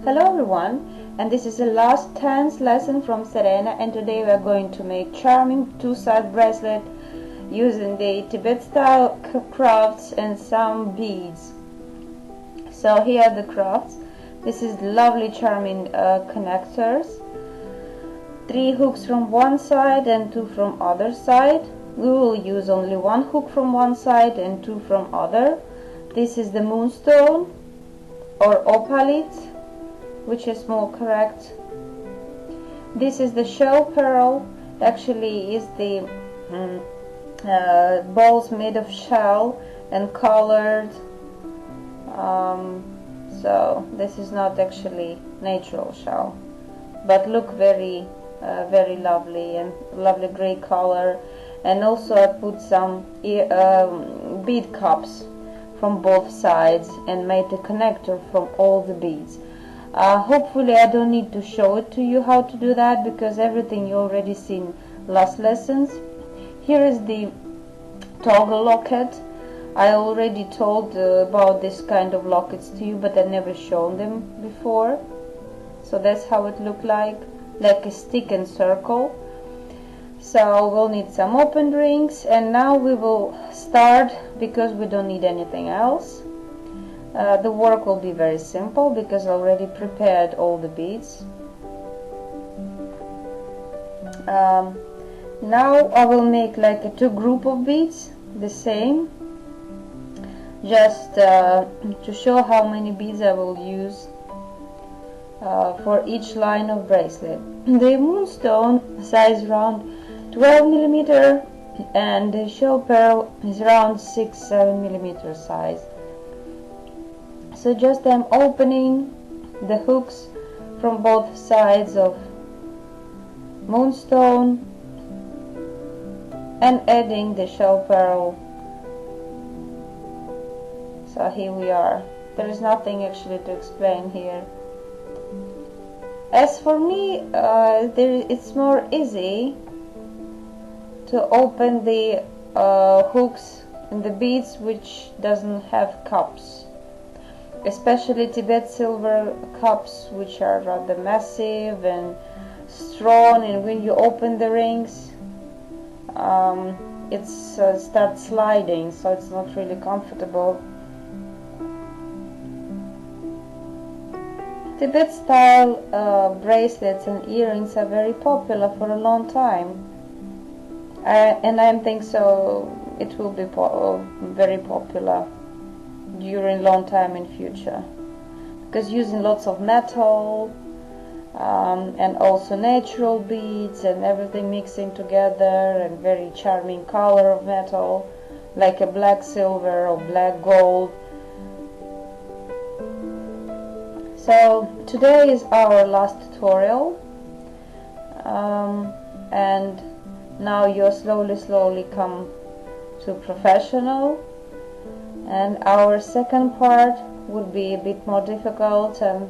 Hello everyone, and this is the last 10th lesson from Serena, and today we are going to make charming two-side bracelet using the Tibet style crafts and some beads. So here are the crafts. This is lovely charming connectors. 3 hooks from one side and 2 from other side. We will use only 1 hook from one side and 2 from other. This is the moonstone or opalit, which is more correct. This is the shell pearl. Actually is the balls made of shell and colored, so this is not actually natural shell, but look very very lovely, and lovely gray color. And also I put some bead cups from both sides and made a connector from all the beads. Hopefully I don't need to show it to you how to do that, because everything you already seen last lessons. Here is the toggle locket. I already told about this kind of lockets to you, but I never shown them before. So that's how it looked like a stick and circle. So we'll need some open rings, and now we will start because we don't need anything else. The work will be very simple because I already prepared all the beads. Now I will make like a 2 group of beads, the same, just to show how many beads I will use for each line of bracelet. The moonstone size round 12 millimeter and the shell pearl is around 6-7 millimeter size. So just I'm opening the hooks from both sides of moonstone and adding the shell pearl. So here we are. There is nothing actually to explain here. As for me, it's more easy to open the hooks and the beads which doesn't have cups, especially Tibet silver cups, which are rather massive and strong, and when you open the rings it starts sliding, so it's not really comfortable. Tibet style bracelets and earrings are very popular for a long time, and I think so it will be very popular during long time in future, because using lots of metal and also natural beads and everything mixing together, and very charming color of metal like a black silver or black gold. So today is our last tutorial, and now you slowly come to professional, and our second part would be a bit more difficult, and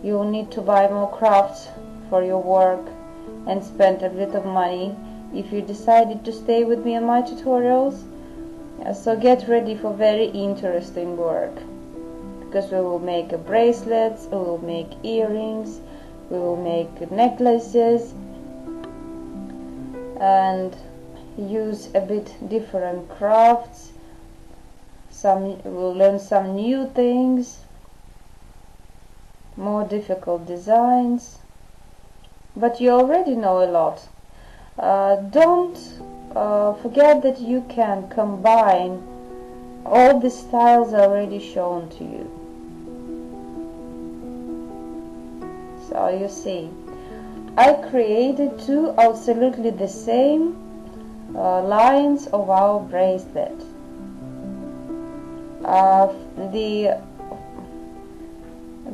you will need to buy more crafts for your work and spend a bit of money if you decided to stay with me on my tutorials. So get ready for very interesting work, because we will make bracelets, we will make earrings, we will make necklaces, and use a bit different crafts. We'll learn some new things, more difficult designs, but you already know a lot. Don't forget that you can combine all the styles already shown to you. So you see, I created 2 absolutely the same lines of our bracelet.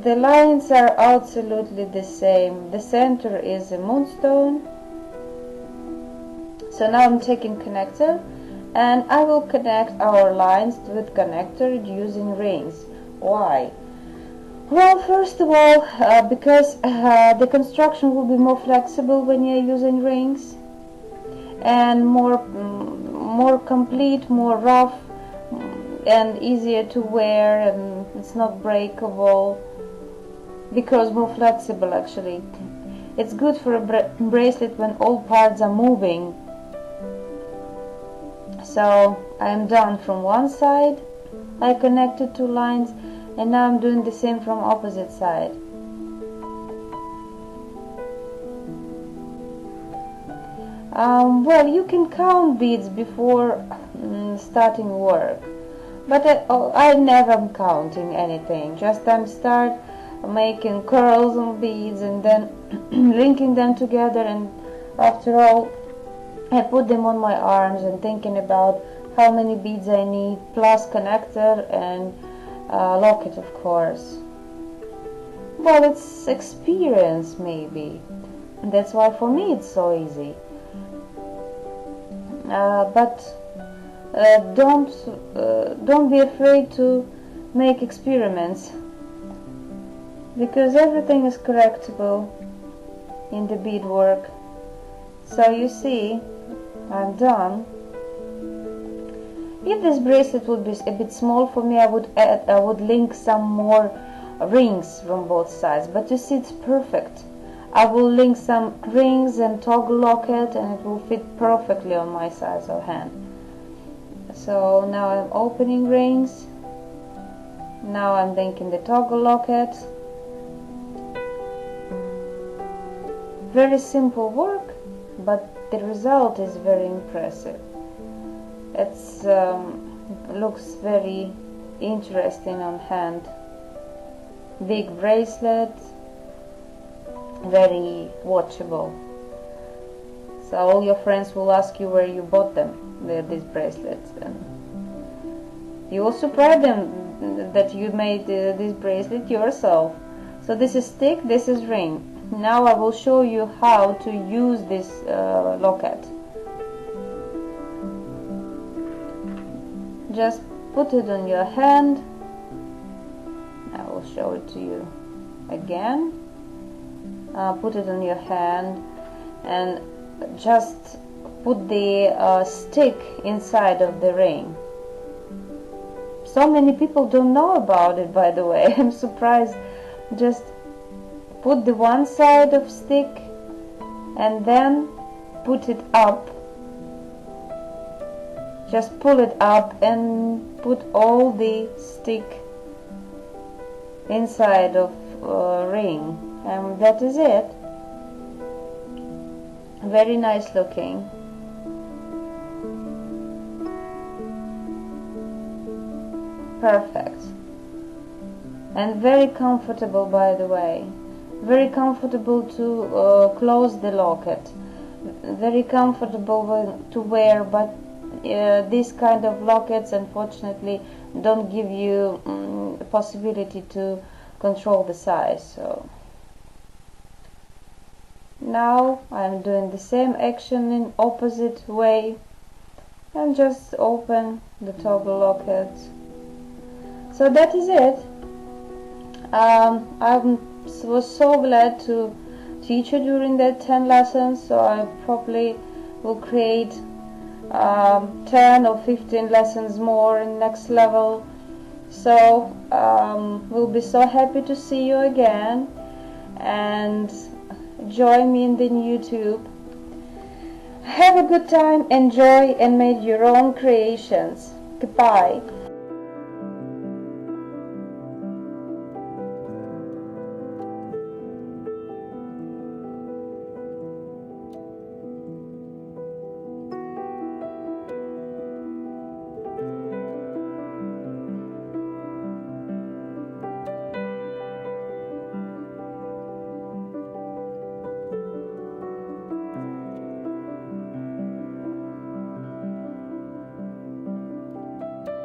The lines are absolutely the same. The center is a moonstone. So now I'm taking connector, and I will connect our lines with connector using rings. Why? Well, first of all, because the construction will be more flexible when you're using rings, and more complete, more rough, and easier to wear, and it's not breakable. because more flexible actually. It's good for a bracelet when all parts are moving. So I am done from one side, I connected 2 lines, and now I'm doing the same from opposite side. Well, you can count beads before starting work, but I never am counting anything. Just I'm start making curls on beads and then linking them together, and after all I put them on my arms and thinking about how many beads I need, plus connector and locket, of course. Well, it's experience maybe, and that's why for me it's so easy. But don't be afraid to make experiments, because everything is correctable in the beadwork. So you see, I'm done. If this bracelet would be a bit small for me, I would link some more rings from both sides, but you see it's perfect. I will link some rings and toggle locket, and it will fit perfectly on my size of hand. So now I'm opening rings, now I'm linking the toggle locket. Very simple work, but the result is very impressive. It looks very interesting on hand. Big bracelet, very watchable. So all your friends will ask you where you bought them, these bracelets, and you will surprise them that you made this bracelet yourself. So this is stick, this is ring. Now I will show you how to use this locket. Just put it on your hand. I will show it to you again. Put it on your hand and just put the stick inside of the ring. So many people don't know about it, by the way. I'm surprised. Just put the one side of stick and then put it up. Just pull it up and put all the stick inside of ring, and that is it. Very nice looking. Perfect. And very comfortable, by the way. Very comfortable to close the locket. Very comfortable to wear, but these kind of lockets unfortunately don't give you the possibility to control the size. So now I'm doing the same action in opposite way and just open the toggle locket. So that is it. I was so glad to teach you during that 10 lessons, so I probably will create 10 or 15 lessons more in next level. So we'll be so happy to see you again, and join me in the YouTube. Have a good time, enjoy, and make your own creations. Goodbye.